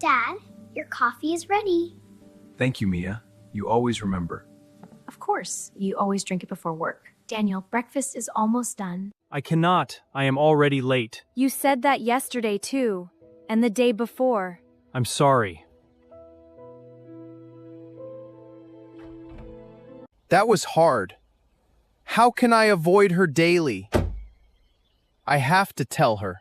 Dad, your coffee is ready. Thank you, Mia. You always remember. Of course, you always drink it before work. Daniel, breakfast is almost done. I cannot. I am already late. You said that yesterday too, and the day before. I'm sorry. That was hard. How can I avoid her daily? I have to tell her.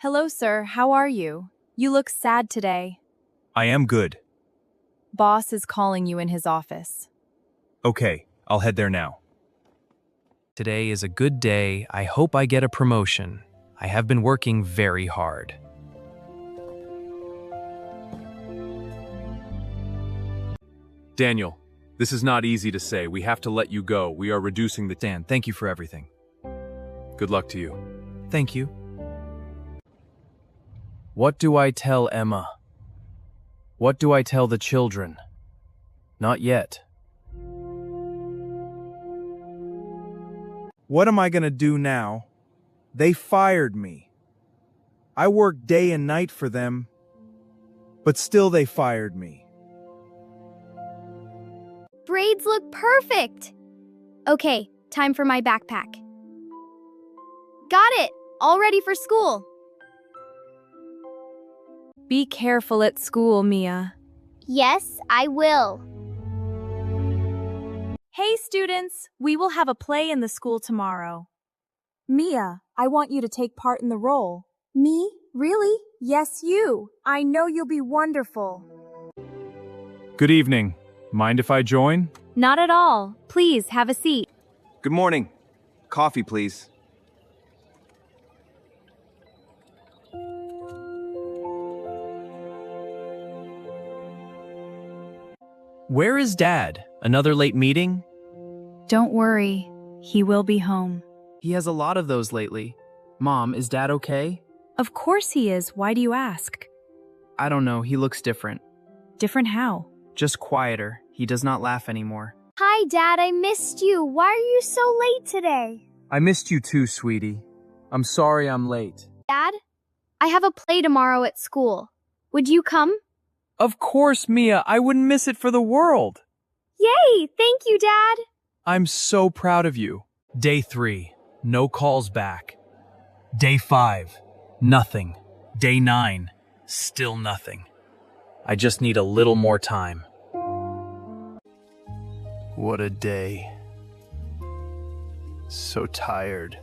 Hello, sir. How are you? You look sad today. I am good. Boss is calling you in his office. Okay, I'll head there now. Today is a good day. I hope I get a promotion. I have been working very hard. Daniel, this is not easy to say. We have to let you go. We are reducing the... Dan, thank you for everything. Good luck to you. Thank you. What do I tell Emma? What do I tell the children? Not yet. What am I going to do now? They fired me. I worked day and night for them, but still they fired me. Braids look perfect. Okay, time for my backpack. Got it! All ready for school. Be careful at school, Mia. Yes, I will. Hey, students! We will have a play in the school tomorrow. Mia, I want you to take part in the role. Me? Really? Yes, you. I know you'll be wonderful. Good evening. Mind if I join? Not at all. Please, have a seat. Good morning. Coffee, please. Where is Dad? Another late meeting? Don't worry. He will be home. He has a lot of those lately. Mom, is Dad okay? Of course he is. Why do you ask? I don't know. He looks different. Different how? Just quieter. He does not laugh anymore. Hi, Dad, I missed you. Why are you so late today? I missed you too, sweetie. I'm sorry I'm late. Dad, I have a play tomorrow at school. Would you come? Of course, Mia. I wouldn't miss it for the world. Yay! Thank you, Dad. I'm so proud of you. Day 3, no calls back. Day 5, nothing. Day 9, still nothing. I just need a little more time. What a day. So tired.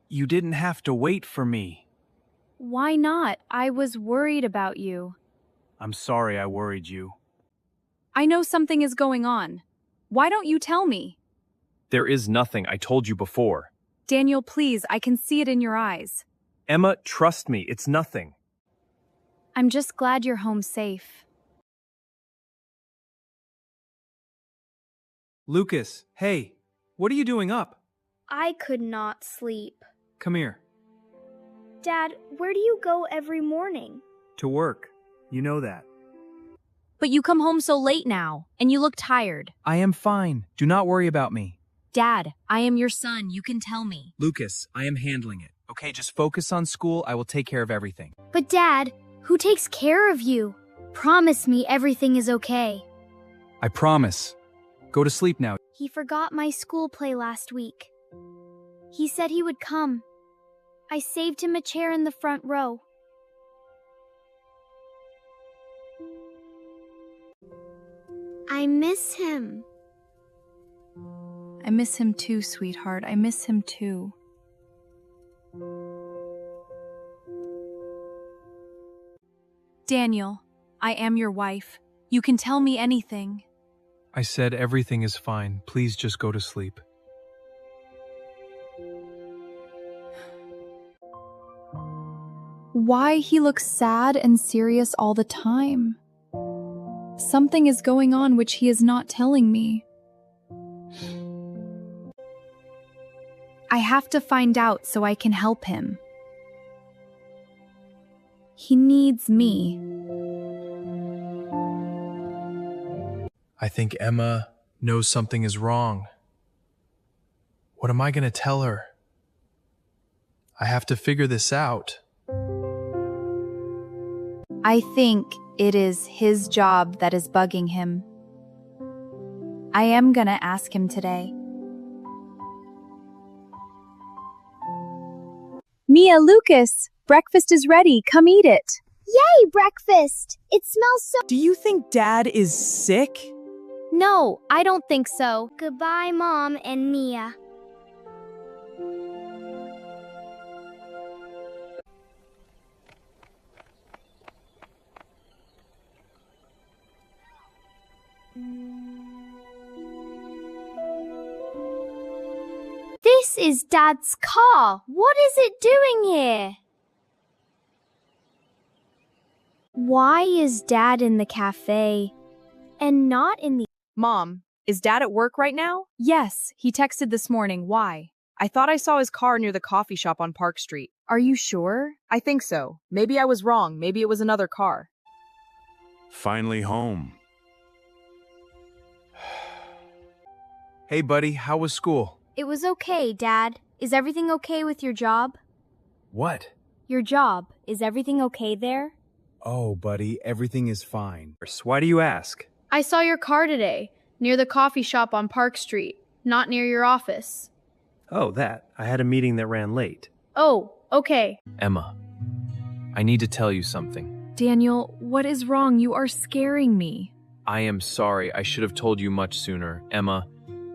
You didn't have to wait for me. Why not? I was worried about you. I'm sorry I worried you. I know something is going on. Why don't you tell me? There is nothing. I told you before. Daniel, please, I can see it in your eyes. Emma, trust me. It's nothing. I'm just glad you're home safe. Lucas, hey, what are you doing up? I could not sleep. Come here. Dad, where do you go every morning? To work. You know that. But you come home so late now, and you look tired. I am fine. Do not worry about me. Dad, I am your son. You can tell me. Lucas, I am handling it. Okay, just focus on school. I will take care of everything. But Dad, who takes care of you? Promise me everything is okay. I promise. Go to sleep now. He forgot my school play last week. He said he would come. I saved him a chair in the front row. I miss him. I miss him too, sweetheart. I miss him too. Daniel, I am your wife. You can tell me anything. I said everything is fine. Please just go to sleep. Why he looks sad and serious all the time? Something is going on which he is not telling me. I have to find out so I can help him. He needs me. I think Emma knows something is wrong. What am I going to tell her? I have to figure this out. I think it is his job that is bugging him. I am gonna ask him today. Mia, Lucas, breakfast is ready. Come eat it. Yay, breakfast! It smells so— Do you think Dad is sick? No, I don't think so. Goodbye, Mom and Mia. This is Dad's car. What is it doing here? Why is Dad in the cafe and not in the— Mom, is Dad at work right now? Yes, he texted this morning. Why? I thought I saw his car near the coffee shop on Park Street. Are you sure? I think so. Maybe I was wrong. Maybe it was another car. Finally home. Hey, buddy, how was school? It was okay, Dad. Is everything okay with your job? What? Your job. Is everything okay there? Oh, buddy, everything is fine. Why do you ask? I saw your car today, near the coffee shop on Park Street, not near your office. Oh, that. I had a meeting that ran late. Oh, okay. Emma, I need to tell you something. Daniel, what is wrong? You are scaring me. I am sorry. I should have told you much sooner. Emma,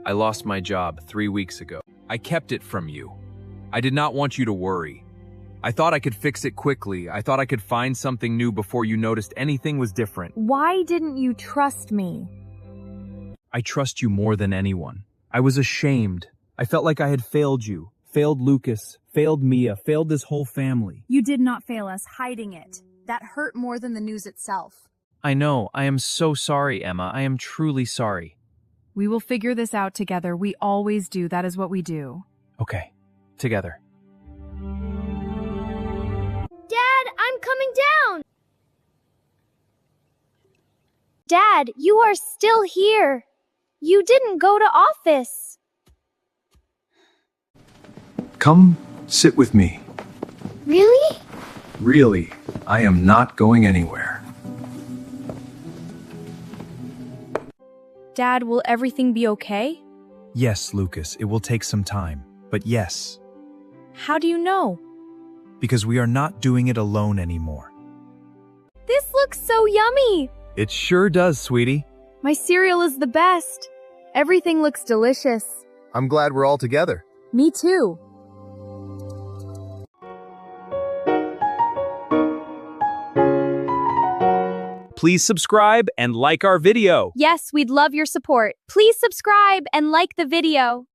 I lost my job 3 weeks ago. I kept it from you. I did not want you to worry. I thought I could fix it quickly. I thought I could find something new before you noticed anything was different. Why didn't you trust me? I trust you more than anyone. I was ashamed. I felt like I had failed you, failed Lucas, failed Mia, failed this whole family. You did not fail us hiding it. That hurt more than the news itself. I know. I am so sorry, Emma. I am truly sorry. We will figure this out together. We always do. That is what we do. Okay, together. Dad, I'm coming down! Dad, you are still here. You didn't go to office. Come sit with me. Really? Really, I am not going anywhere. Dad, will everything be okay? Yes, Lucas, it will take some time, but yes, How do you know? because we are not doing it alone anymore. This looks so yummy. It sure does, sweetie. My cereal is the best. Everything looks delicious. I'm glad we're all together. Me too. Please subscribe and like our video. Yes, we'd love your support. Please subscribe and like the video.